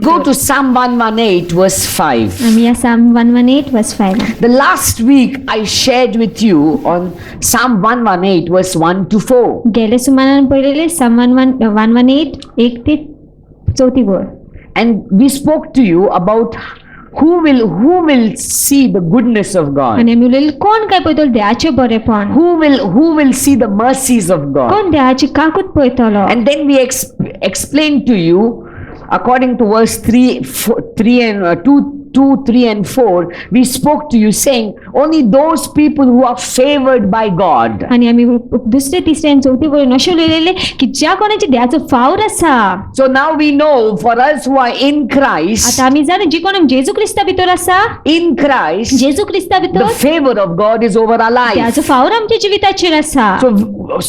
go to Psalm 118 verse 5. आम्ही या Psalm 118 verse 5. The last week I shared with you on Psalm 118 verse 1 to 4. गेले सुमारान पडलेले Psalm 118 1 ते 4 वर. And we spoke to you about who will see the goodness of God. आणि आम्ही उलयले कोण काय पळयतलो देवाचे बरेपण. Who will see the mercies of God. कोण देवाची काकूत पळयतलो. And then we explained to you according to verse 2, 3 and 4, we spoke to you saying only those people who are favored by God. आणि आम्ही दुसरे तिसरे आणि चौथे वर अशें उलयलेले की ज्या कोणाचे देवाचो फावर आसा. So now we know for us who are in Christ. आता आम्ही जाणा जी कोण जेजू ख्रिस्ता भितर आसा. In Christ. जेजू ख्रिस्ता भितर. The favor of God is over our life. देवाचो फावर आमच्या जिविताचेर आसा.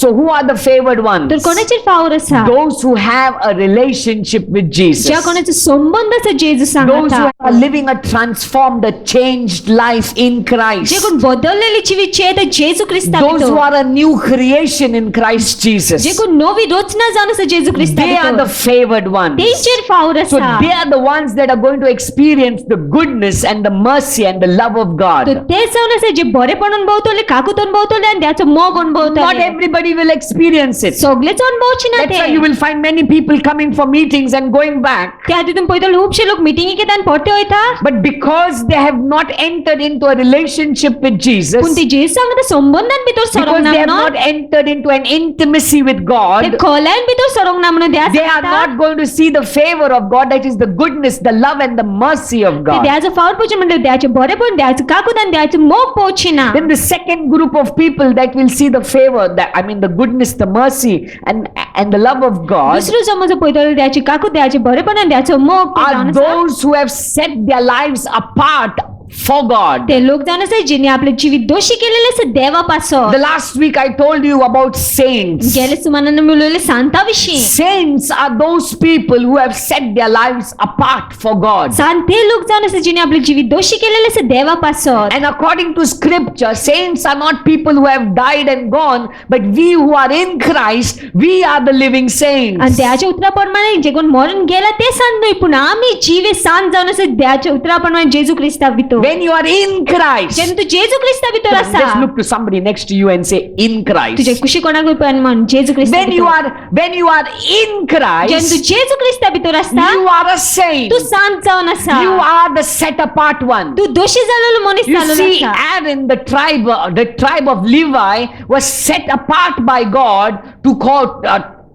So who are the favored ones? तर कोणाचेर फावर आसा. Those who have a relationship with Jesus. ज्या कोणाचो संबंध आसा जेजू सांगता. Those who are living a transformed, a changed life in Christ. जे कोण बदललेले जिवीत ते जेजू ख्रिस्ता भितर. Those who are a new creation in Christ Jesus. जे कोण नवी रचना जावन आसा जेजू ख्रिस्ता They भितर. are the favored ones. तेंचेर फावर So आसा. they are the ones that are going to experience the goodness and the mercy and the love of God. तर ते जावन आसा जे बरेपण अनुभवतले, काकूत अनुभवतले आणि देवाचो मोग Not अनुभवतले. everybody will experience it. सगळेच अनुभवची ना That's why ते. you will find many people coming for meetings and going back. त्या तिथून पळयतले खूपशे लोक मिटिंगेक येता आणि परते वयता. But because they have not entered into a relationship with Jesus, पण ते जेजू सांगता संबंधान भितर because सरंग they have ना not entered into an intimacy with ते God, खोलायन भितर सरंग ना म्हणून देवा they are not going to see the favor of God, that is the goodness, the love and the mercy of ते God. देवाचो फावर पोवचे म्हणजे देवाचे बरेपण, देवाचो काकूत आणि देवाचो मोग पोवची ना. Then the second group of people that will see the favor, the goodness, the mercy and the love of God, दुसरो समज पळयतले देवाची काकूत, देवाचे बरेपण आणि देवाचो मोग ते are जावन आसा. those who have set their lives apart for God. ते लोक जावन आसा जिने आपले जीवित दोषी केलेले आसा देवा पासो. The last week I told you about saints. गेले सुमारान आमी उलयले सांता विशीं. Saints are those people who have set their lives apart for God. सांत ते लोक जावन आसा जिने आपले जीवित दोषी केलेले आसा देवा पासो. And according to scripture, saints are not people who have died and gone, but we who are in Christ, we are the living आणि saints. देवाच्या उतराप्रमाणे जे कोण मरण गेला ते सांत न्हय पूण आमी जीवे सांत जावन आसा देवाच्या उतराप्रमाणे जेजू ख्रिस्ता भितर. When you are in Christ, जेन्ना तू जेजू ख्रिस्ता भितर just आसा. look to somebody next to you and say, in Christ. तुझे कुशी कोणाक पळोवन म्हण जेजू ख्रिस्ता When you भितर. are in जेन्ना तू Christ, जेजू ख्रिस्ता भितर आसता you are a saint. तू सांत जावन आसा. You are the set apart one. तू दोषी जालेलो मनीस You जालेलो see, आसा. Aaron, the tribe of Levi, was set apart by God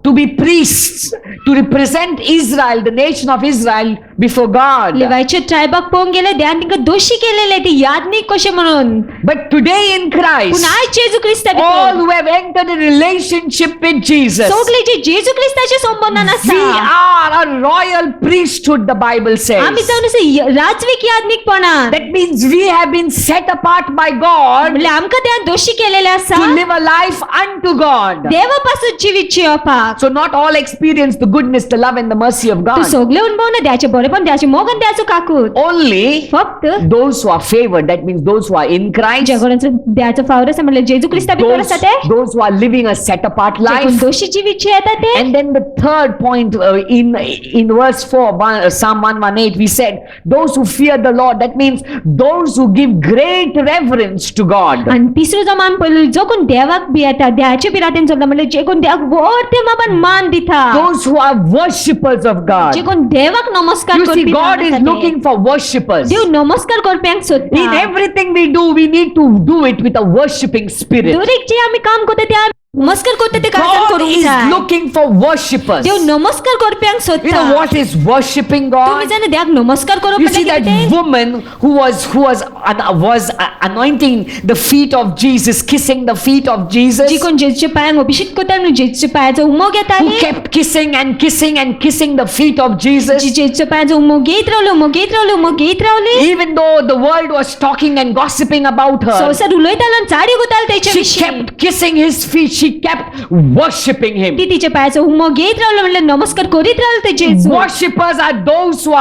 to be priests, to represent Israel, the nation of Israel, before God. लेवायच्या ट्रायबाक पळोवंक गेले देवान तिका दोषी केलेले ते यादनीक कशे म्हणून. But today in पूण Christ, आयज जेजू ख्रिस्ता all भितर who have entered a relationship with Jesus, सगळे जे जेजू ख्रिस्ताचे संबंधान we आसा. are a royal priesthood, the Bible says. आमी जावन आसा राजवीक यादनीकपणान. That means we have been set apart by God म्हणजे आमकां देवान दोषी केलेले आसा. to live a life unto God. देवा पासून जिवीत जियोवपाक. So not all experience the goodness, the love and the mercy of तू God. सगळे अनुभव ना द्याचे बरेपण द्याचे मोग आणि द्याचो काकूत. Only फक्त those who are favored, that means those who are in Christ, जगोरांचो द्याचो फावर आसा म्हणजे जेजू ख्रिस्ता भितर आसा ते. those who are living a set apart जे कोण life. दोषी जिवीत जियेता ते. And then the third point in verse 4, Psalm 118, we said, those who fear the Lord, that means those who give great reverence to God. आणि तिसरो जो मान पळयलो जो कोण देवाक भियेता देवाचे भिरातेन चलता म्हणजे जे कोण देवाक व्हडते मापान मान दिता. Those who are worshippers of J God. कोण देवाक नमस्कार You see, Karpi God is जावन आसा ते. looking for worshippers. देव नमस्कार करप्यांक In सोदता. everything we do, we need to do it with a worshipping spirit. दरेक जे आमी काम करता ते आमी नमस्कार करता ते कारण God करूंक is जाय. looking for worshippers. देव नमस्कार करप्यांक You सोदता. know what is worshiping तुम्ही God? जाणा देवाक नमस्कार करप You म्हणजे see that कितें? woman who was anointing the feet of Jesus, kissing the feet of Jesus, जी कोण जेजूच्या पांयाक अभिषेक करता न्हू जेजूच्या पांयाचो उमो who घेताली. kept kissing and kissing and kissing the feet of ji Jesus, जेजूच्या पांयाचो उमो घेत रावली उमो घेत रावली उमो घेत रावली. even though the world was talking and gossiping about her, संवसार उलयतालो आनी चाडी गुतालो तेचे she विशीं. kept kissing his feet. she kept worshipping him. ती तिच्या पायाचं हुमो घेत राहिलं, म्हणलं नमस्कार करीत राहिलं ते जेजू. Worshippers are those who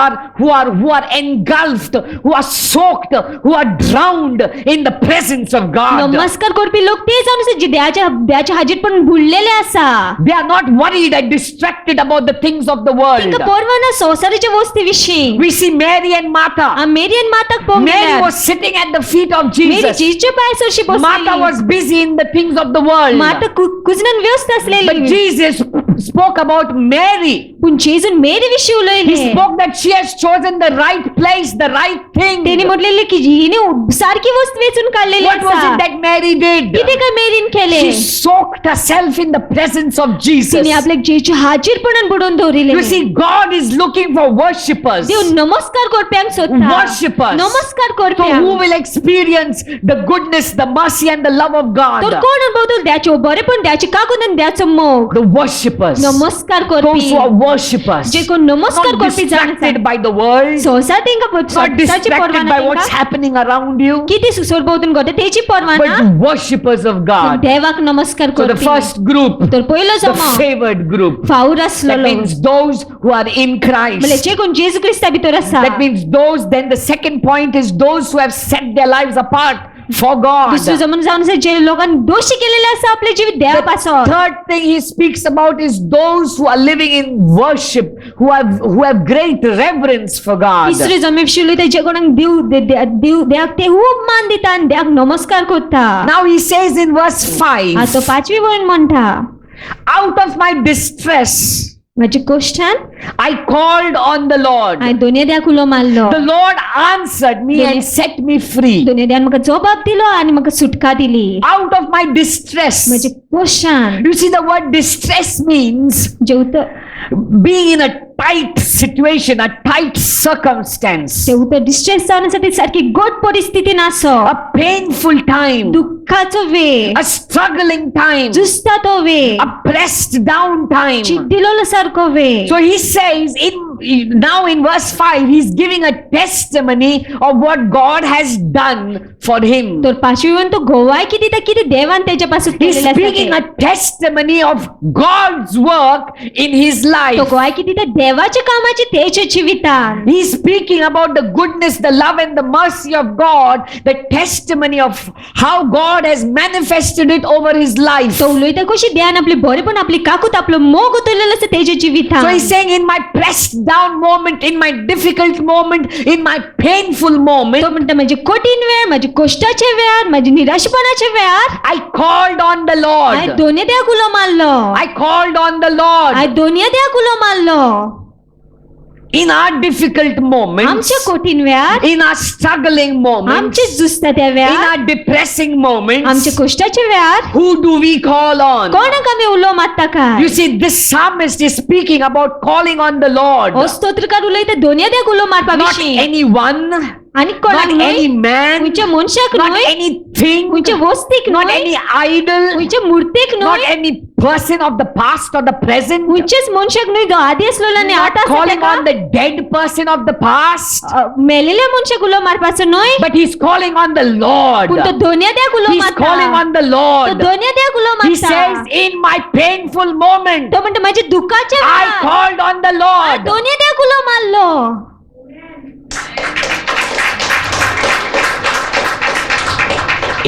are engulfed, who are soaked, who are drowned in the presence of God. नमस्कार करपी लोक ते जावन आसा जे देवाच्या हाजीर पण बुडलेले आसा. They are not worried and distracted about the things of the world. तिका परवाना संवसाराच्या वस्ती विशीं. We see Mary and Martha. मेरी आणि माताक Mary पळोवंक was sitting at the feet of मेरी Jesus. जेजूच्या पायाचरशी Martha बसलेली. was busy in the things of the world. माता कुजनान व्यस्त But असलेली. Jesus spoke about Mary. पण जेजून मेरी विशीं He उलयले. spoke that she has chosen the right place, the right thing. तेने म्हटलेले की हिने सारखी वस्त वेचून काढलेली What was आसा. it that Mary did? किती काय मेरीन केले. She soaked herself in the presence of Jesus. तिने आपल्या जेजूच्या हाजीरपणान बुडोवन दवरिले. You see, God is looking for worshippers. देव नमस्कार करप्यांक सोदता. Worshippers. नमस्कार So who करप्यांक. will experience the goodness, the mercy and the love of God? तर कोण अनुभवतो द्याचो बरेपण द्याचे काकून द्याचो मोग. The worshippers. नमस्कार Those Karpi. who are worshippers. जे कोण नमस्कार Not करपी जाण distracted by the world. संसार तेंका Not संसाराची distracted Parwana by what's तेंका. happening around you. किती सुसरभोवतून घडता तेची परवाना. But worshippers of God. देवाक नमस्कार So the Karpi. first group, तर पहिलो the जमा favored group. फावूर That आसलेलो. means those who are in म्हणजे Christ. जे कोण जेजू ख्रिस्ता भितर आसा. That means those, then the second point is those who have set their lives apart for God. दुसरं जमून जावन आसा जे लोकांनी दोषी केलेले आसा आपले जीवित देवा पासून. Third thing he speaks about is those who are living in worship, who have great reverence for God. तिसरे जमे विशीं उलयता जे कोणाक देवाक ते खूब मान दिता आनी देवाक नमस्कार करता. Now he says in verse 5, आता 5वी वळण म्हणटा out of my distress माझे कोश्टान I called on the Lord. हांवें दोनूय देवाक उलो मारलो. The Lord answered me and set me free. दोनूय देवान म्हाका जबाब दिलो आनी म्हाका सुटका दिली. Out of my distress. माझे कोश्टान You see, the word distress means J being in a tight situation, a tight circumstance, ते उतर डिस्ट्रेस जावण्यासाठी सारखी गोड परिस्थिती नासो. a painful time, दुःखाचो वेळ, a struggling time, जुसता तो वेळ, a pressed down time. चिड्डिलोलो सारको वेळ. So he says now in verse 5, he's giving a testimony of what God has done for him. तर पाचवीवन तो गोवाय किती तर किती देवान त्याच्या पासून He's केलेले speaking a testimony of God's work in his तो life. गोवाय किती तर देवाच्या कामाची त्याच्या जीवितान. He's speaking about the goodness, the love and the mercy of God, the testimony of how God has manifested it over his life. तो उलयता कशी देवान आपले बरेपण आपली काकूत आपलं मोग उतरलेलं असतं त्याच्या So जीवितान. he's saying, in my pressed down moment, in my difficult moment, in my painful moment, तो म्हणता माझे कठीण वेळ, माझे कष्टाचे वेळार, माझे निराशपणाचे वेळार I called on the हांवें Lord. दोनूय देवाक उलो मारलो. I called on the Lord. हांवें दोनूय देवाक उलो मारलो. In our difficult moments, आमच्या कठीण वेळार, in our struggling moments, आमचे जुसता त्या in वेळार, our depressing आमच्या moments, कष्टाच्या वेळार who do we call on? कोणाक आमी उलो मारता काय? You see, this psalmist is speaking about calling on the Lord. हो स्तोत्रकार उलयता दोनूय देवाक उलो मारपा Not विशीं. anyone, आनी कोणाक not any न्हय, man, खंयच्या मनशाक not न्हय, anything, खंयच्या वस्तीक not न्हय, any idol, खंयच्या मूर्तीक not न्हय, any person of the past or the present, खंयच्याच मनशाक न्हय, जो आदी असलेलो आनी not आतां आसा calling तेका. on the dead person of the past, मेलेल्या मनशाक उलो मारपाचो न्हय, but he's calling on the Lord. पूण तो दोनूय देवाक उलो He's calling मारता. on the तो Lord. दोनूय देवाक उलो He मारता. says, in my painful moment, तो म्हणटा माझ्या दुःखाच्या I वेळार called on the Lord. दोनूय देवाक उलो मारलो.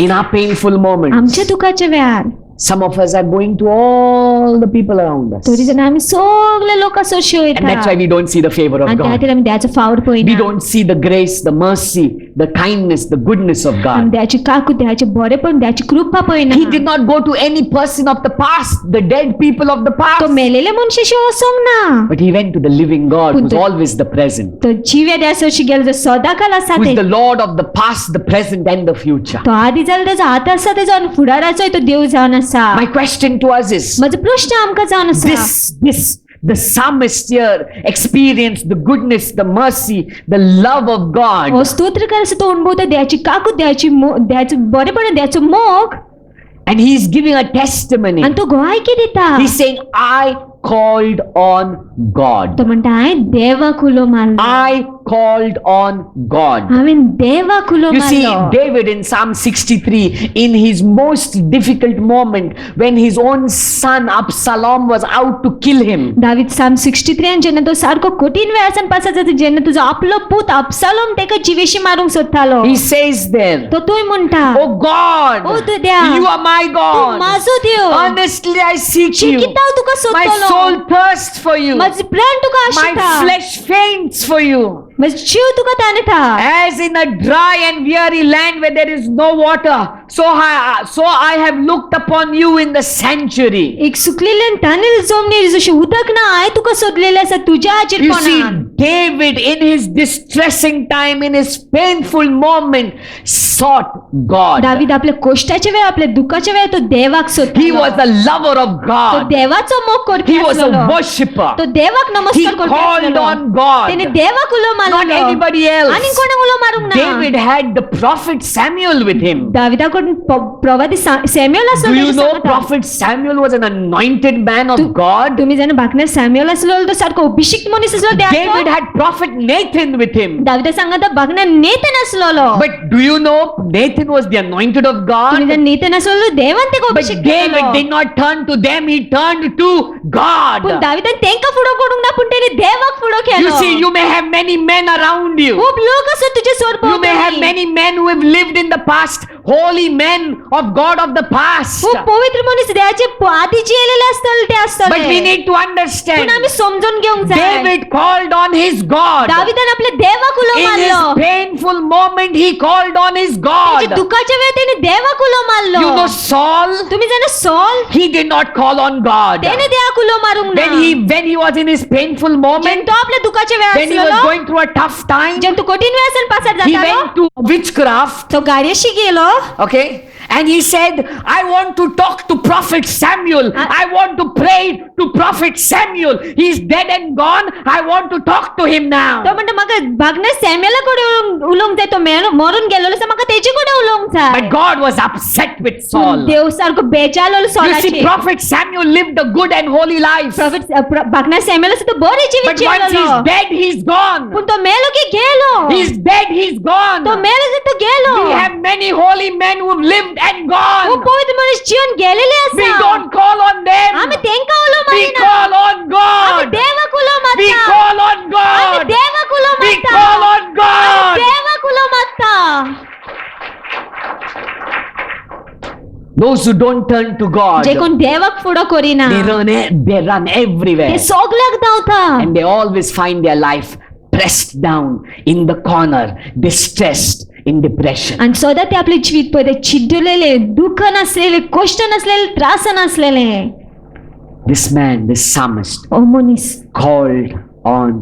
In our painful moments, आमच्या दुःखाच्या वेळार some of us are going to all the people around us. तरी जाण आमी सगळे लोकां सोशी And that's why वयता we don't see the favor of आनी त्या God. खातीर आमी देवाचो फावोर We पळयना. don't see the grace, the mercy, the kindness, the goodness of आमी God. देवाची काकू देवाचे बरेपण देवाची कृपा पळयना. He did not go to any person of the past, the dead people of the तो past, मेलेल्या मनशाशी वचोंक ना. but he went to the living God who's always the present, तो जिव्या देवाची गेलो जो सदाकाल आसा who's ते. the Lord of the past, the present and the future. तो आदी जालो तेजो आतां आसा तेजो आनी फुडाराचोय तो देव जावन आसा. My question to us is, म्हजो प्रश्न आमकां जावन आसा. the psalmist here experienced the goodness, the mercy, the love of हो God. स्तोत्रकार आसा तो अणभवता देवाची काकू देवाचो बरेपण देवाचो मोग And he's giving a testimony. आनी तो गोंयकी दिता. He's saying, I called on God. तो म्हणटा हांवें देवाक उलो मारलो, I called on God. हांवें देवाक उलो You see, मारलो. David in Psalm 63, in his most difficult moment, when his own son Absalom was out to kill him, David साम 63 जेन्ना तो सारको कठीण वेळासान पासा जाता, जेन्ना तुजो आपलो पूत अबशालोम तेका जिवेशी मारूंक सोदतालो, he says there, तो तूय म्हणटा, Oh God, ओ देवा, you are my तू God. माझो देव, Honestly, I seek you. चिकिता हांव तुका My सोदतलो, soul thirsts for you. माझो प्राण तुका My Ashita, flesh faints for you. माझो जीव तुका ताणता. As in a dry and weary land where there is no water, so I have looked upon you in the sanctuary. एक सुकलेले आनी तांदूळ जमनीर जशें उदक ना, हांवें तुका सोदलेलें आसा तुज्या हाचेर You see, पोंदान. David in his distressing time, in his painful moment, sought God. David आपल्या कोश्टाच्या वेळ, आपल्या दुःखाच्या वेळ तो देवाक He सोदतालो. was a lover of तो God. देवाचो मोग करपी He was a आसलेलो. worshipper. तो देवाक He नमस्कार करपी called आसलेलो. on God, तेने देवाक उलो not मारलो, anybody else. आनी कोणाक उलो मारूंक ना. David had the prophet Samuel with him. दाविदाकडून प्रवादी सॅम्युएल Do आसलो. you know prophet Samuel was an anointed man of God? तुम्ही जाणा भाकण्यार सॅम्युएल आसलो, तो सारको अभिषिक्त मनीस आसलो. David had prophet Nathan with him. दाविदा सांगता भाकण्यार नेतन आसलोलो. But do you know Nathan was the anointed of तुम्ही God? जर नेतन आसलो, देवान तेका But Abhishek David Kelo. did not turn to them, he turned to God. पण दाविदान तेंका फुडो करूंक ना, पण तेने देवाक फुडो केलो. You see, you may have many men around you. खूप लोक असो तुझे सोर You may have many men who have lived in the past, holy men of God of the past. खूप पवित्र मनीस देवाचे आधी जियेलेले असतले ते असतले. But we need to पण understand, आम्ही समजून घेऊंक जाय. David called on his God. दाविदान आपल्या देवाक उलो In his मारलो. painful moment, he called on his त्याच्या God. दुःखाच्या वेळी त्याने देवाक उलो मारलो. You know Saul? तुम्ही जाणा sol, He did not call on God. त्याने देवाक उलो मारूंक ना. When he was in his painful gen moment, तो आपल्या दुःखाच्या वेळात when he was असलेलो, going through a tough time, जेन तो कठीण वेळासन पासार he जातालो, went to witchcraft. तो गाडयेशी गेलो. Okay, and he said, I want to talk to prophet Samuel. I want to pray to prophet Samuel. He's dead and gone. I want to talk to him तो now. म्हणटा म्हाका भागने सॅम्युएला कडे उलोवंक जाय, तो मरून गेलो आसा, म्हाका तेचे कडे उलोवंक जाय. But God was upset with Saul. देव सारको बेजारलो You see, सॉलाचेर. prophet Samuel lived a good and holy life. भागना सॅम्युएल आसा तो बरे जिवीत But once जियेलो. he's dead, he's gone. पण तो मेलो की गेलो. He's dead, he's gone. तो मेलो की तो गेलो. We have many holy men who've lived and gone. खूप पवित्र मनीस जीवन गेलेले We आसा. don't call on them. आम्ही तेंका उलो We मारिना. call on आम्ही God. देवाक उलो We मारता. call on आम्ही God. देवाक उलो We मारता. call on आम्ही God. देवाक उलो मारता. Those who don't turn to God, जे कोण देवाक फुडो करिना, they run everywhere. ते सगळ्याक धांवता. And they always find their life pressed down in the corner, distressed, in depression. आणि सदा ते आपले जीवित पळय ते छिड्डलेले, दुःख नसलेले, कष्ट नसलेले, त्रास नसलेले. This man, this psalmist, ओ मनीस called on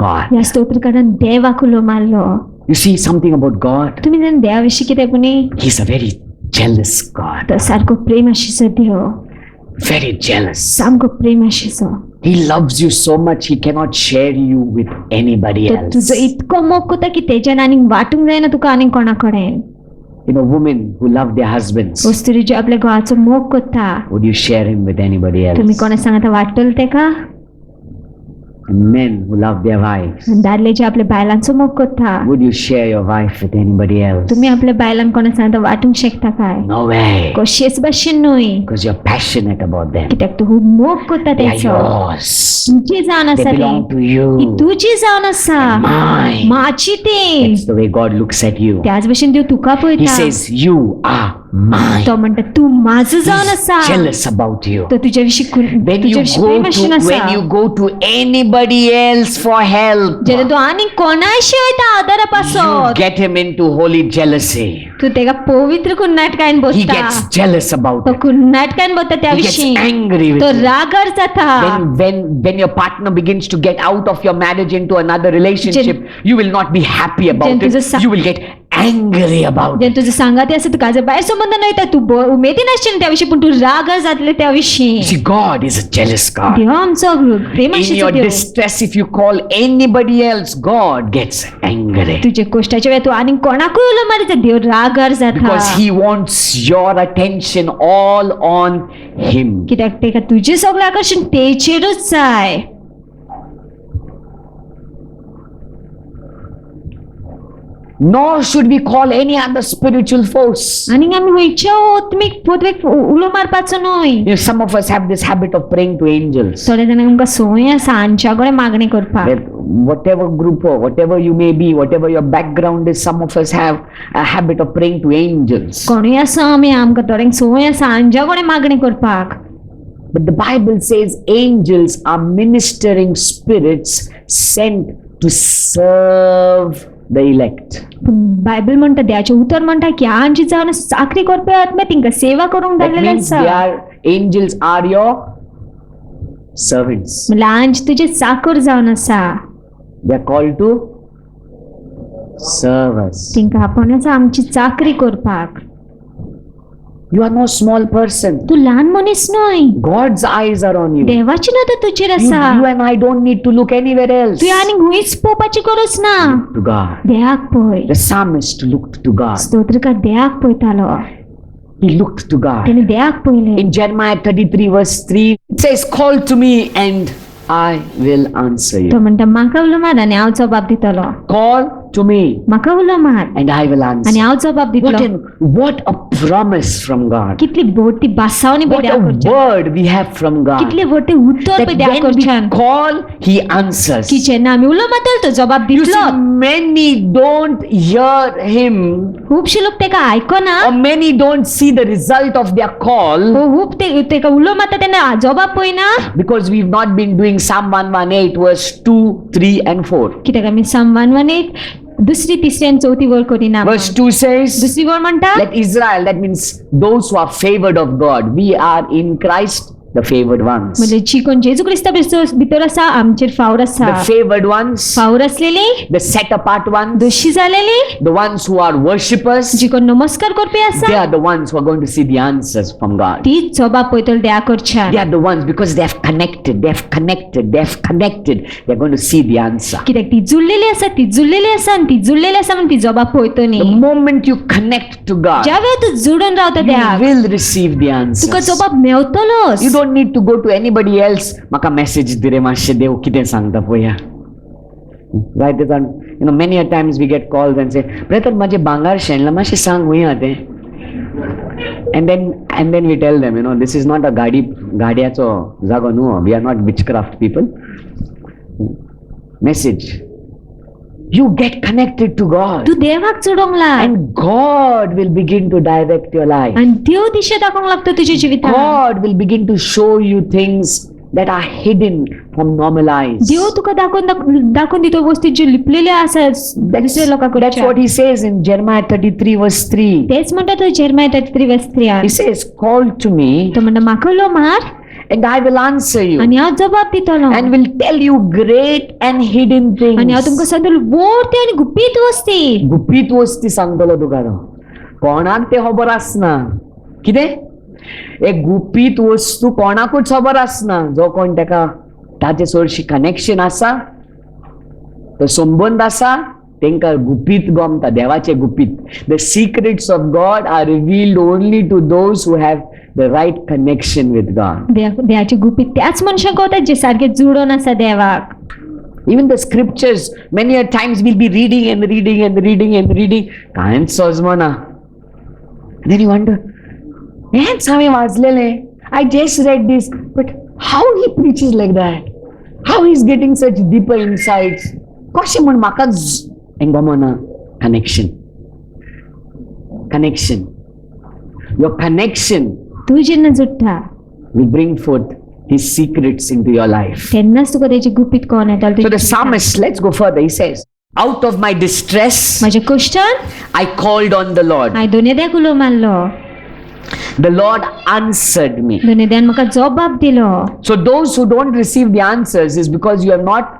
God. या स्तोत्रकारान देवाक उलो मारलो. You see something about God? तुम्ही जाण देवाविषयी कितें कोणी? He's a very jealous God. तो सारको प्रेम आशिचो देव, Very jealous. सामको प्रेम आशिचो. He loves you so much, he cannot share you with anybody तो else. तुजो इतको मोग करता की तेच्यान आनीक वाटूंक जायना तुका आनीक कोणा कडेन. You know, women who love their husbands, वस्तुरी जे आपल्या घोवाचो मोग करता, would you share him with anybody तुम्ही else? कोणा सांगता वाटतले तेका? And men who love their wives, दादले जे आपल्या बायलांचो मोग करता, would you share your wife with anybody else? तुम्ही आपल्या बायलांक कोणा सांगता वाटूंक शकता काय? No way. कशेच भाशेन न्हय, Because you're passionate about them. कित्याक तूं खूब मोग करता They are तेचो. yours. तुमची जावन They आसा belong ती, to ती you. तुजी जावन आसा, Mine. माची ती. That's the way God looks at you. त्याच भाशेन देव तुका He पळयता. says, you are mine. तो म्हणटा तूं माझो जावन He's आसा. jealous about you. तो तुज्या विशीं When तुज्या you विशीं go प्रेम to आशिल्लो आसा. when you go to anybody else for help, जेन्ना तूं आनी कोणाशी वयता आदारा you पासत, get him into holy jealousy. तूं तेका पवित्र कुन्नाटकायन He बसता. gets jealous about तो it. कुन्नाटकायन बसता त्या He gets विशीं. angry with तो you. रागार जाता. When your partner begins to get out of your marriage into another relationship, you will not be happy about Jen it. तुझं सा- You will get angry about it. जेन्ना तुजो सांगाती आसा तुका हाजो भायर संबंध नयता, तूं उमेदीन आसचें त्या विशीं, पूण तूं रागार जातले त्या विशीं. You see, God is a jealous God. देव आमचो प्रेम In आशिचो your Dev. distress, if you call anybody else, God gets angry. तुजे कश्टाच्या वेळार तूं आनी कोणाकूय उलो मारिता, देव रागार जाता. Because He wants your attention all on Him. कित्याक तेका तुजें सगळें आकर्शण तेचेरूच जाय. Nor should we call any other spiritual force. आणि आम्ही खंयच्या आत्मीक पदवेक उलो मारपाचो न्हय. You know, some of us have this habit of praying to angels. थोडे जाणांक आमकां संवय आसा आंच्या कडेन मागणी करपाक. That whatever group or whatever you may be, whatever your background is, some of us have a habit of praying to angels. कोणूय आसा आमी आमकां थोड्यांक संवय आसा आंच्या कडेन मागणी करपाक. But the Bible says angels are ministering spirits sent to serve the elect. Bible म्हणटा देवाचें उतर म्हणटा की आंची जावन चाकरी करपी आत्मे तिंका सेवा करूंक That धाडलेले means आसा. angels are your servants. म्हणल्यार आंच तुजे चाकर जावन आसा. They are called to serve us. तिंका आपण आसा आमची चाकरी करपाक. You are no small person. तू ल्हान मनीस न्हय. God's eyes are on you. देवाची नदर तुजेर You आसा. and I don't need to look anywhere else. तू आनी खंयच पळोवपाची गरज ना. To God. देवाक पळय. The psalmist looked to God. स्तोत्रकार देवाक पळयतालो. He looked to God. तेणे देवाक पळयलें. In Jeremiah 33 verse 3, it says, call to me and I will answer तो you. म्हणटा म्हाका उलो मार आनी हांव जबाब दितलो. Call to me म्हाका उलो मार and I will आनी answer. हांव जबाब दितलो. What a promise from God. कितली बोटी बासावनी पळय What देवा a कडच्यान. word we have from God. कितले बोटी उत्तर That पळय देवा when we कडच्यान. call, He answers. की जेन्ना आमी उलो मारतलो तो जबाब You दितलो. see, many don't hear Him, खुबशे लोक तेका आयकना. or many don't see the result of their call खूब तेका उलो मारता तेन्ना जबाब पळयना. because we've not been doing Psalm 118 verse 2, 3 and 4. कित्याक आमी साम 118 दुसरी तिसरी आनी चौथी वळ करिना. Verse 2 says, दुसरी वळ म्हणटा let Israel, that means those who are favored of God, we are in Christ the favored ones. म्हणजे जी कोण जेजू क्रिस्ता भितर आसा आमचेर फावर आसा. The favored ones, फावर असलेली, the set apart ones, Doshi जालेली, the ones who are worshippers, जी कोण नमस्कार करपी they आसा are the ones who are going to see the answers from God. ती जबाब पळयतली देवा कडच्यान. They are the ones because they have connected, they are going to see the answer. कित्याक ती जुळलेली आसा ती जुळलेली आसा आनी ती जुळलेली आसा म्हणून ती जबाब पळयतली. The moment you connect to God, ज्या वेळार तू जुळून रावता you देवाक will receive the तुका answers. जबाब मेळटलोच. You don't need to go to anybody else. Maka message dire मातशे देव कितें सांगता पळया. Right? You know, many a times we get calls and say, "Brother, माझे भांगार शेणला मातशे सांग हुंय ते." And then we tell them, you know, this is not a गाडयाचो जागो न्हू. We are not witchcraft people. Message. You get connected to God. तू देवाक जोडोंक लाग And God will begin to direct your life. आनी देव दिशा दाखोवंक लागता तुज्या जिवितांत. God will begin to show you things that are hidden from normal eyes. देव तुका दाखोवन दितो वस्तू ज्यो लिपलेल्यो आसा दुसऱ्या लोकां That's what कडच्यान. he says in Jeremiah 33 verse 3. तेच म्हणटा तो Jeremiah 33 verse 3. He says, call to me तो म्हणटा म्हाका उलो मार and I will answer you आनी हांव जबाब दितलो. and will tell you great and hidden आनी हांव तुमकां things. सांगतलो बोरते आनी गुपीत वस्ती. गुपीत वस्ती सांगतलो तुका तो. कोणाक ते खबर आसना. कितें? एक गुपीत वस्तू कोणाकूच खबर आसना. जो कोण ताका ताचे चडशी कनेक्शन आसा, तो संबंध आसा, तांकां गुपीत गमता. देवाचे गुपीत. The secrets of God are revealed only to those who have the right connection with God. देवाची गुपीत त्याच मनशांक कळटा जे सारखे जुळोन आसा देवाक. Even the scriptures, many a times we'll be reading and reading and reading and reading. कांयच समजना. Then you wonder, हेंच हांवें वाचलेलें. I just read this, but how he preaches like that? How he's getting such deeper insights? कशें म्हण म्हाकाच हें गमना. Connection. Your connection तू जेन्ना जुडटा will bring forth his secrets into your life. तेन्नाच तुका तेची गुपीत कोण येता. So the psalmist, let's go further. He says, out of my distress, माझ्या कश्टान I called on the Lord. हांवें दोनेद्याक उलो मारलो. The Lord answered me. दोनेद्यान म्हाका जबाब दिलो. So those who don't receive the answers is because you are not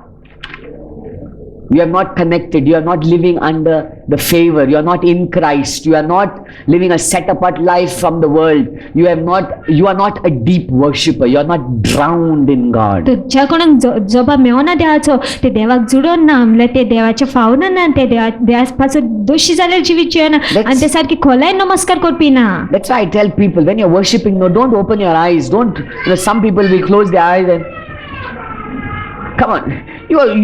connected. You are not living under the favor. You are not in Christ. You are not living a set apart life from the world. You are not a deep worshipper. You are not drowned in God. तो ज्या कोणाक जबाब मेळना देवाचो ते देवाक जुडोन ना म्हणल्यार ते देवाचे फावना ना. ते देवाचो दोशी जाल्यार जिवीत जियेना आनी ते सारकी खोलाय नमस्कार करपी ना. That's why I tell people, when you're worshiping, no, don't open your eyes. Don't, some people will close their eyes and Come on.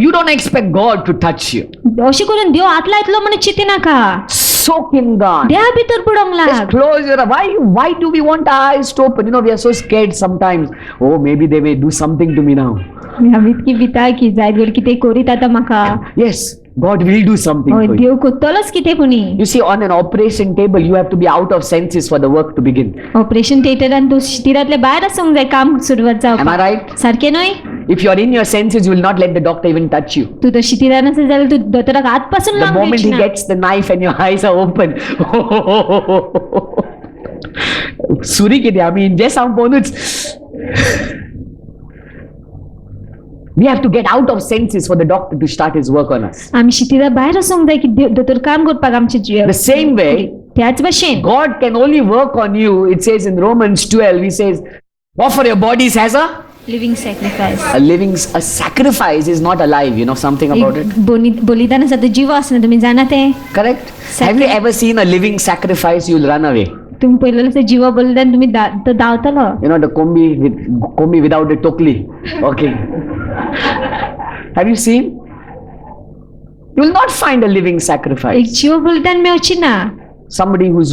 You don't expect God to touch you. अशें करून देव आतला येतलो म्हणून चिंती नाका. Soak in God. देहा भितर बुडोंक Just लाग. close your eyes. Why do we want our eyes to open? We are so scared sometimes. Oh, maybe they may do something to me now. आमी इतकी भिता की जायत वेळ कितें करीत आतां म्हाका. Yes, God will do something हय for you. देव कोत्तलोच कितें कोणी. You see, on an operation table, you have to be out of senses for the work to begin. Operation थिएटरान तूं शिटिरांतले भायर आसूंक जाय काम सुरवात Am I जावपाक. right? सारकें न्हय? If you are in your senses, you will not let the doctor even touch you. तूं तो शिटिरान आसा जाल्यार तूं दोतोराक हात पासून The लावंक moment he दिवची ना. gets the knife and your eyes are open. Suri किती आम्ही इंजेस हांव पळोवनूच. We have to get out of senses for the doctor to start his work on us. आमी शिटिरा भायर आसूंक जाय की दोतोर काम करपाक आमचे The same way, त्याच भशेन God can only work on you. It says in Romans 12, he says, offer your bodies as a living sacrifice. a sacrifice is not alive. You know something about it? बलिदान आसा तो जीव आसना तुम्ही जाणा ते. Correct? Have you ever seen a living sacrifice? You'll run away. तुम्ही पयलें आसा जीवा बलिदान तुम्ही तो धांवतलो. You know the kombi without the tokli. Okay. Have you seen? You will not find a living sacrifice. एक जीव बलिदान मेळची ना. Somebody who's.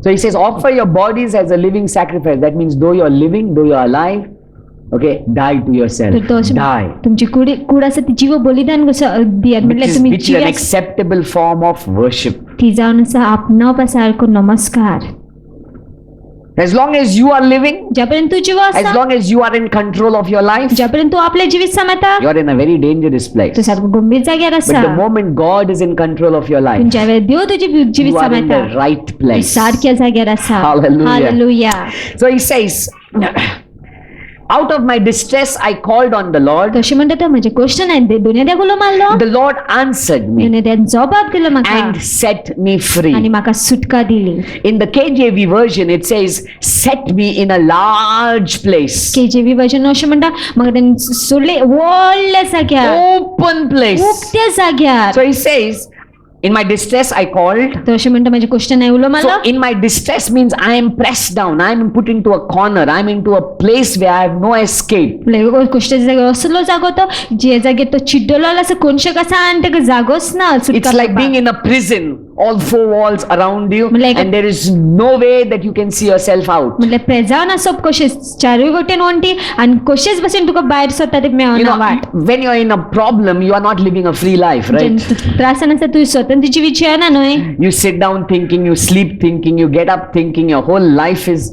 So he says, offer your bodies as a living sacrifice. That means though you are living, though you are alive, okay, die to yourself. तर तो अशें Die. तुमची कूड आसा ती जीव बलिदान कसो दियात म्हटल्यार तुम्ही Which is an जिव्यास acceptable form of worship. ती जावन आसा आपणावपा सारको नमस्कार. As long as you are living, ज्यापर्यंत तू जीव as आसा, long as you are in control of your life, ज्यापर्यंत तू आपले जिवीत सांबाळटा, you are in a very dangerous place. तू सारको गंभीर जाग्यार But आसा. the moment God is in control of your life, पूण ज्या वेळेर देव तुजी जिवीत you are in the सांबाळटा, right तू place. सारक्या जाग्यार आसा. Hallelujah. Hallelujah. So he says, out of my distress I called on the Lord. तशें म्हणटा तो म्हजे क्वेश्चन हांवें दुनिया उलो मारलो. The Lord answered me दुनियान जबाब दिलो म्हाका and set me आनी free. म्हाका सुटका दिली. In the KJV version, it says, set me in a large place. KJV version अशें म्हणटा म्हाका तेणें सोडले व्हडल्या जाग्यार, Open place. उक्त्या जाग्यार. So he says, in my distress I called. तो अशें म्हणटा म्हजे क्वेश्चन हांवें उलो मारलो. So in my distress means I am pressed down. I am put into a corner. I am into a place where I have no escape. Question जाग्यार असलो जागो तो जे जाग्यार तो चिड्डलो आसा कोणशेक आसा आनी ताका जागोच ना. It's like being in a prison, all four walls around you, Like- and there is no way that you can see yourself out. म्हटल्यार प्रेजावन आसप कशें चारूय वटेन वणटी आनी कशेंच भशेन तुका भायर सरता ते You मेळना know, watt. when you're in a problem, you are not living a free life, right? त्रासान आसा तूं स्वतंत्र जिवीत जियेना न्हय. You sit down thinking, you sleep thinking, you get up thinking, your whole life is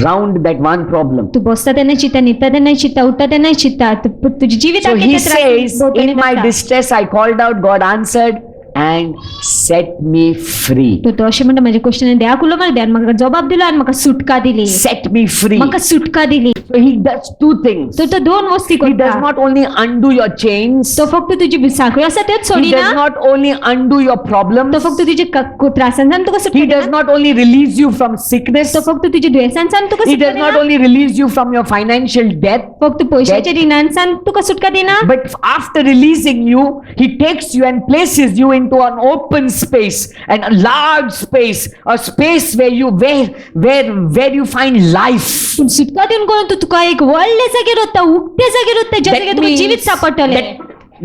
round that one problem. तू बसता तेन्ना चित्ता, न्हिदता तेन्ना चित्ता, उठता तेन्ना चित्ता. तुजी जिवीत So आख्खें he त्या त्रासान says, भोंवतणी in my आसता. distress I called out, God answered and set me free. तो अशें म्हणटा म्हजे क्वेश्चन देवाक उलो मार, देवान म्हाका जबाब दिलो आनी म्हाका सुटका दिली. Set me free. म्हाका सुटका दिली. So he does two things. तो दोन वस्ती He does करता. not only undo your chains, तो फक्त तुजी साखळी आसा तेच he सोडिना. does not only undo your तो problems, फक्त तुजे त्रासांसान तुका सुटका he does दिना. not only release you from sickness, तो फक्त तुजे दुयेंसांसान तुका he सुटका does not दिना. only release you from your financial debt, फक्त पयशाच्या रिणांसान तुका सुटका दिना. but after releasing you, he takes you and places you into an open space, and a large space, a space where you find life. पूण सुटका दिवन कोण तुका एक व्हडल्या जाग्यार वता, उक्त्या जाग्यार वता, ज्या जाग्यार तुका जिवीत सांपडटलें.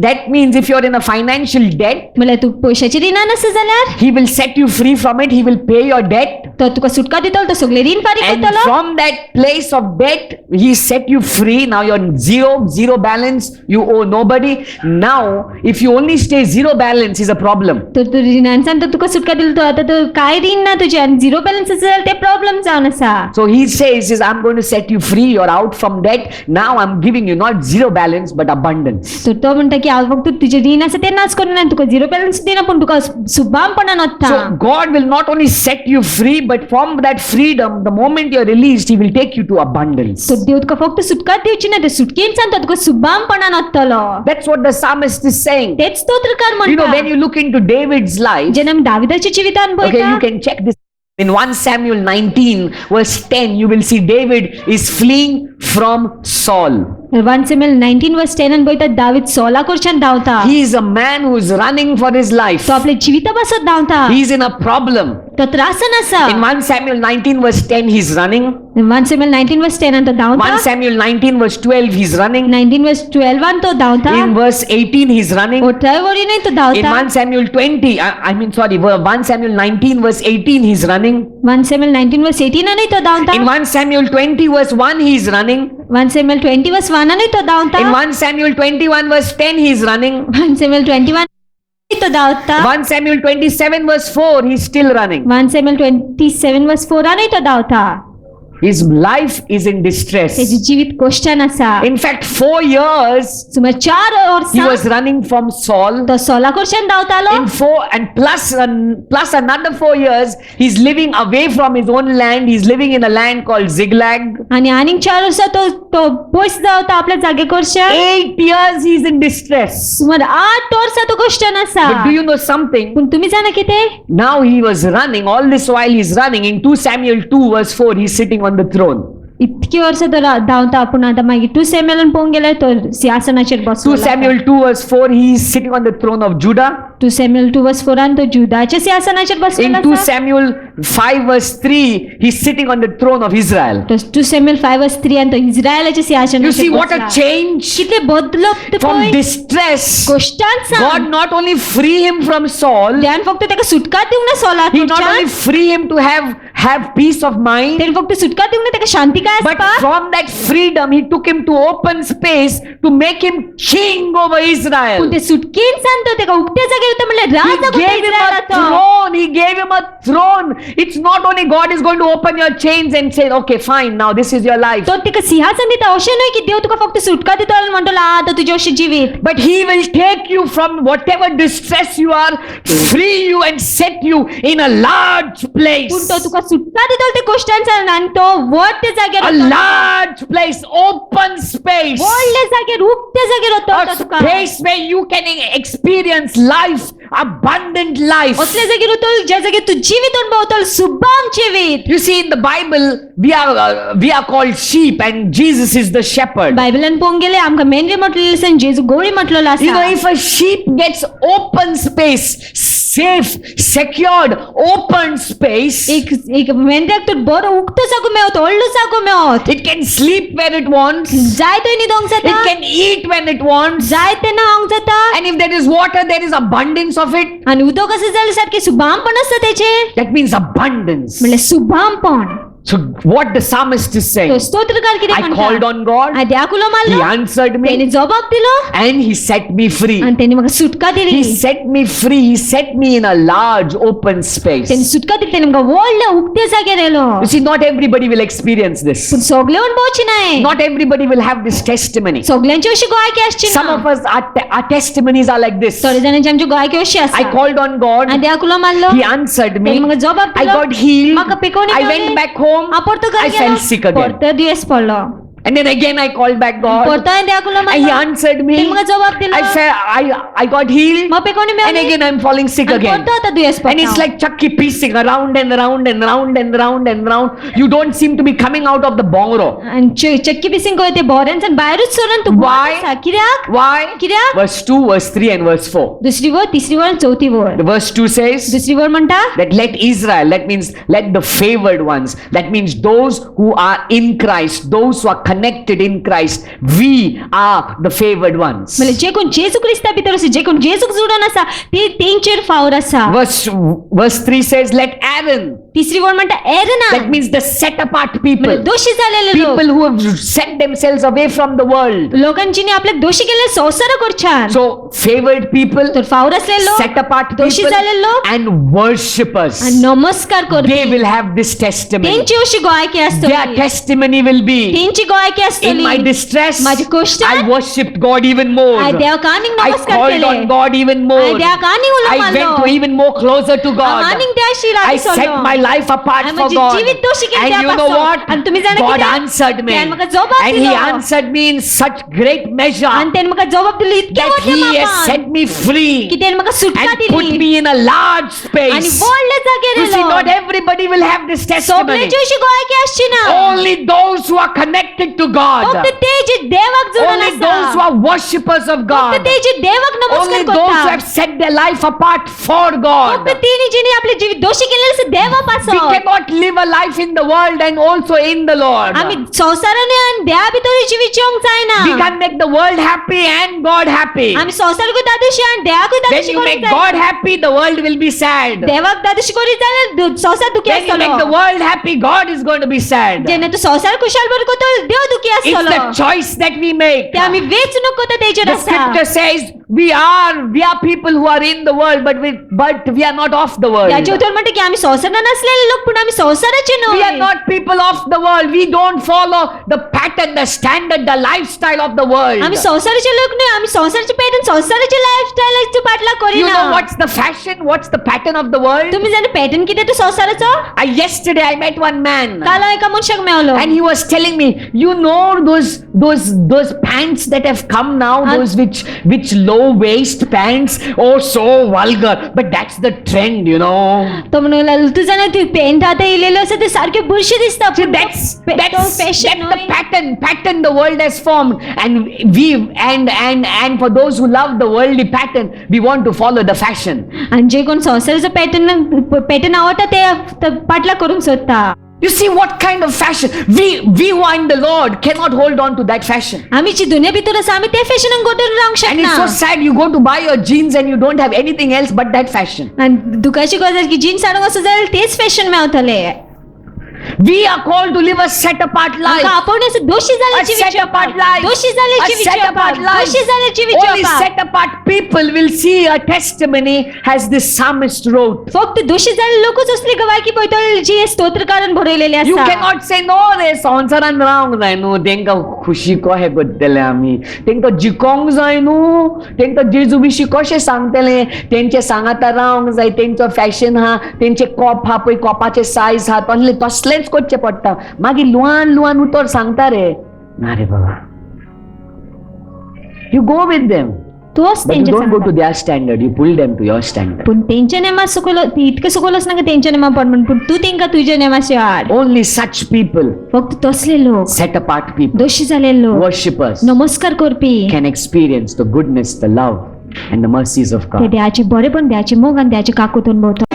that means if you're in a financial debt, म्हळ्यार तूं पयशाच्या रिणान आसा जाल्यार he will set you free from it, he will pay your debt, तो तुका सुटका दितलो, तो सगळे रीण फारीक and करतलो. from that place of debt he set you free. Now you're zero balance, you owe nobody. Now if you only stay zero balance is a problem. तर तू रिणांसान तर तुका सुटका दिली, तो आता तो काय रीण ना तुजे आनी झिरो बॅलन्स आसा जाल्यार ते प्रॉब्लेम जावन आसा. So he says I'm going to set you free, you're out from debt. Now I'm giving you not zero balance but abundance. तर तो म्हणटा की हांव फक्त तुजे रीण आसा ते नाच करना, तुका झिरो बॅलन्स दिना, पूण तुका सुबामपणान वता. So God will not only set you free, but from that freedom, the moment you're released, he will take you to abundance. तो देव तुका फक्त सुटका दिवची ना, ते सुटकेंतल्यान तो तुका सुबामपणान वतलो. That's what the psalmist is saying. तेच स्तोत्रकार You know, when म्हणटा. you look into David's life, जेन्ना आमी दाविदाच्या जिवितान okay, you पळयता, can check this. In 1 Samuel 19 verse 10, you will see David is fleeing from Saul. 1 Samuel 19 verse 10 आणि बोलतात दावीद सॉला कडच्यान धांवता. He is a man who is running for his life. तो आपल्या जिविता पासत धांवता. He is in a problem. तो त्रासान आसा. In 1 Samuel 19 verse 10 he's running. 1 Samuel 19 verse 10 आणि तो धांवता. 1 Samuel 19 verse 12 he's running. 19 verse 12 आणि तो धांवता. In verse 18 he's running. 18 वरीने तो In धांवता. 1 Samuel 1 Samuel 19 verse 18 he's running. 1 Samuel 19 verse 18 आणि तो धांवता. In 1 Samuel 20 verse 1 he's running. 1 Samuel 20 verse 1 आणि तो धांवता. In 1 Samuel 21 verse 10 he's running. 1 Samuel 21 तो धांवता. 1 Samuel 27 verse 4 he's still running. 1 Samuel 27 verse 4 आणि तो धांवता. His life is in distress. त्याची जीवित कोश्चन आसा. In fact 4 years सुमार 4 he वर्सां was running from Saul. तो सॉला कडच्यान धांवतालो. In 4 and plus another 4 years he's living away from his own land. He's living in a land called Ziklag. आणि आनीक 4 वर्सां तो पयस धांवता आपल्या जागे कडच्यान. 8 years he's in distress. सुमार 8 वर्सां तो कोश्चन आसा. But do you know something? पण तुम्ही जाणा कितें? Now he was running, all this while he's running. In 2 Samuel 2 verse 4 he's sitting on the throne. इतकी वर्सां तो धांवता पूण आतां मागीर 2 सॅम्युएलान पळोवंक गेल्यार तो सिंहासनाचेर 2 बसलो. Samuel 2 verse 4 he is sitting on the throne of Judah. 2 Samuel 2 verse 4 तो जुदाच्या सिंहासनाचेर In बसलेलो 2 आसा. Samuel 5 verse 3 he's sitting on the throne of Israel. तो 2 सॅम्युएल 5 वर्स 3 आणि तो इस्रायलाच्या You सिंहासनाचेर see what a बसला. change कितले बदलप ते from पळय. distress. कोश्टांसान God not only free him from Saul, देवान फक्त ताका सुटका दिवंक ना सॉला he not only कडच्यान. free him to have peace of mind, तेणे फक्त सुटका दिवंक ना ताका शांती काय but आसपा. from that freedom he took him to open space to make him king over Israel. पूण ते सुटकेन सान तो ताका उक्त्या जागेर तो म्हणल्यार He Raja gave him a इस्रायलाचो. throne. He gave him a throne. It's not only God is going to open your chains and say, okay, fine, now this is your life. तो ताका सिंहासन दिता अशें न्हय की देव तुका फक्त सुटका दिता आनी म्हणटलो आतां तुजें अशें जिवीत. But he will take you from whatever distress you are, free you and set you in a large place. पूण तो तुका सुटका दितलो ते गोश्टांसान आनी तो व्हड त्या जाग्यार A व्हरतलो. large place, open space. व्हडल्या जाग्यार उक्त्या जाग्यार A व्हरतलो तुका. space where you can experience life, abundant life. असल्या जाग्यार व्हरतलो ज्या जाग्यार तूं जिवीत अनुभवतलो सुबाम जिवीत. You see, in the Bible, we are called sheep, and Jesus is the shepherd. बायबलान पळोवंक गेले आमकां मेंढरे म्हटलेले आसा आनी जेजू गोळी म्हटलेलो You know, आसा. if a sheep gets open space, safe, secured, open space, एक मेंढऱ्याक तर बरो उक्तो जागो मेळत, व्हडलो जागो मेळत. it can sleep where it wants, जाय थंय न्हिदोंक it जाता. can eat when it wants, जाय तेन्ना हांवंक जाता. and if there is water, there is abundance of it. आनी उदक असें जाल्यार सारकें सुबामपण आसता तेचेर. That means abundance. म्हणल्यार सुबामपण. So, what the psalmist is तो saying, स्तोत्रकार कितें I called म्हणटा? on God, हांवें देवाक उलो He मारलो. answered तेणे me, जबाब दिलो and He set me free. आनी तेणे म्हाका सुटका दिली. He set me free, He set me in a large open space. तेणे सुटका दिली, तेणे म्हाका व्हडल्या उक्त्या जाग्यार व्हेलो. You see, not everybody will experience this. पूण सगळे अणभवची नाय. Not everybody will have this testimony. सगळ्यांची अशी गोंयकी आसची Some ना. of us, our testimonies are like this. थोडे जाणांची आमची गोंयकी अशी I आसा. called on God, हांवें देवाक उलो मारलो. He answered me, तेणे म्हाका जबाब I दिलो. got healed, म्हाका पिकोवणी I मेळ्ळी. went back home, हांव परतो घरा I fell गेलो. sick again. परतो दुयेंस पडलो. And then again I called back God, परतो हांवें देवाक उलो and He मारलो. answered me. तेणे म्हाका जबाब दिलो. I got healed, म्हाका पिकोवणी and मेळ्ळी. again I'm falling sick आनी again. परतो आतां दुयेंस And it's पडलो. like Chucky piecing around and round and round and round and round. You don't seem to be coming out of the bongro. आनी चक्की पिसींग कोय ते बोऱ्यांच्यान भायरूच सोडून तूं Why? गोंयांत आसा. कित्याक? Why? कित्याक? Verse 2, verse 3 and verse 4. दुसरी वर, तिसरी वर, चौथी वर. The verse 2 says दुसरी वर म्हणटा that let Israel, that means let the favored ones, that means those who are in Christ, those who are connected in Christ, we are the favored ones. म्हणजे जे कोण जेजू Crysta भितर आसा, जे कोण जेजूक जोडून आसा, ते तेंचेर फावोर आसा. Verse 3 says let Aaron, तिसरी वर म्हणटा एरना. that means the set apart म्हणजे people, दोषी झालेले लोक. people who have set themselves away from the world. लोकांची आपल्याक दोषी केले संसार कडच्यान. So favored people, तर फावोर असलेले लोक, set apart दोषी people झालेले लोक and worshippers, आणि नमस्कार करपी. they will have this testimony. तेंची अशी गोंयकी Their आसतली. testimony will be, तेंची गोंयकी in आसतली. my distress, माझ्या कश्टात I worshipped God even more. हांवें देवाक आनीक I नमस्कार called केले. on God even more. हांवें देवाक आनीक उलो I मारलो. went to even more closer to हांव God. आनीक देवाशी I लागीं set सरलो. my life apart आणि for माझी God. जीवित दोषी केली And you know त्यापासून. what? आणि तुम्ही जाणा God कितें? answered me. त्यान म्हाका जबाब And He दिलो. answered me in such great measure आणि त्याने म्हाका जबाब दिलो इतक्या that मोठ्या He has मापान set me free की त्याने म्हाका सुटका and put दिली me in a large आणि space. व्हडल्या जागेर You see, yellow. not everybody will have this testimony. सगळ्यांची अशी गोंयकी आसची ना. Only those who are connected to God. फक्त ते जे देवाक जोडून Only those who आसा. are worshippers of फक्त God. ते जे देवाक Only नमस्कार those who करता. have set their life apart for God. फक्त तिने जिने आपले जीवित दोषी केलेले आसा देवापासून. We cannot live a life in the world and also in the Lord. आम्ही संसाराने आणि देवा भितर जिवीत जिवंक जायना. We can't make the world happy and God happy. आम्ही संसारकूय दादोशी आणि देवाकूय When दादोशी you make करूंक God जाय. happy, the world will be sad. देवाक दादोशी करी जाल्यार संसार दुखी When you make the आसतलो. world happy, God is going to be sad. जेन्ना तू संसार खुशाल बरो करतो देव दुखी It's आसतलो. the choice that we make. ते आम्ही वेचणूक करता तेजेर The आसा. scripture says we are people who are in the world, but we are not of the world. याचे उत्तर म्हणते की आम्ही संसारात नसलेले लोक पण आम्ही संसाराचे We are नव्हे. not people of the world. We don't follow the pattern, the standard, the lifestyle of the world. आम्ही संसाराचे लोक नाही. आम्ही संसाराचे पॅटर्न संसाराचे लाईफस्टाईलची पाठला You करीना. know what's the fashion? What's the pattern of the world? तुम्ही जाणा पॅटर्न किती तो संसाराचो. Yesterday I met one man, काल एका मनशाक मेळलो and he was telling me, you know those pants that have come now, those which low waist pants, oh so vulgar, but that's the trend, you know. तो म्हणला तू जाणा तू pant आता इलेलो असं ते सारखे बुरशी दिसता. See, that's fashion the pattern the world has formed, and for those who love the worldly pattern, we want to follow the fashion. आणि जे कोण संसाराचं पॅटर्न आवडता ते पाठला करूंक सोदता. You see what kind of fashion? We who are in the Lord cannot hold on to that fashion. आम्ही जी दुनिया भितर आसा आम्ही त्या फॅशनाक गोटून रावंक And it's so शकना. sad, you go to buy your jeans and you don't have anything else but that fashion. आणि दुखाची गजाल की जीन्स हाडूंक वचत जाल्यार तेच फॅशन मेळटले. We are called to live a set apart life. आपण असं दोषी A जाल्यार जिवीत set apart life. दोषी जाल्यार A जिवीत set apart life. दोषी जाल्यार जिवीत Only set apart people will see a testimony as this psalmist wrote. फक्त दोषी जाल्यार लोकच असली गवायकी पळयतले जी स्तोत्रकारान बरयलेले You आसा. cannot say no रे संवसारान रावंक जाय न्हू तेंका खुशी कशें करतले आमी तेंका जिखोंक जाय न्हू तेंका जेजू विशीं कशें सांगतले तेंचे सांगाता रावंक जाय तेंचो फॅशन हा तेंचे कॉप हा पळय कॉपाचे सायज हा तसलेच करचे पडटा मागीर लुवान उतर सांगता रे ना रे बाबा you go with them तोच but you तेंचे don't go to सांगता. their standard, you pull them to your standard. पण तेंच्या नेमा सकलो इतके सकलोच ना तेंच्या नेमा पड म्हण पण तू तेंका तुझ्या नेमाशी हाड. Only such people, फक्त तसले लोक set apart people, दोषी झालेले लोक worshippers, नमस्कार करपी can experience the goodness, the love and the mercies of ते God. देवाची बरेपण देवाची मोग आणि देवाची काकुतून भोवता.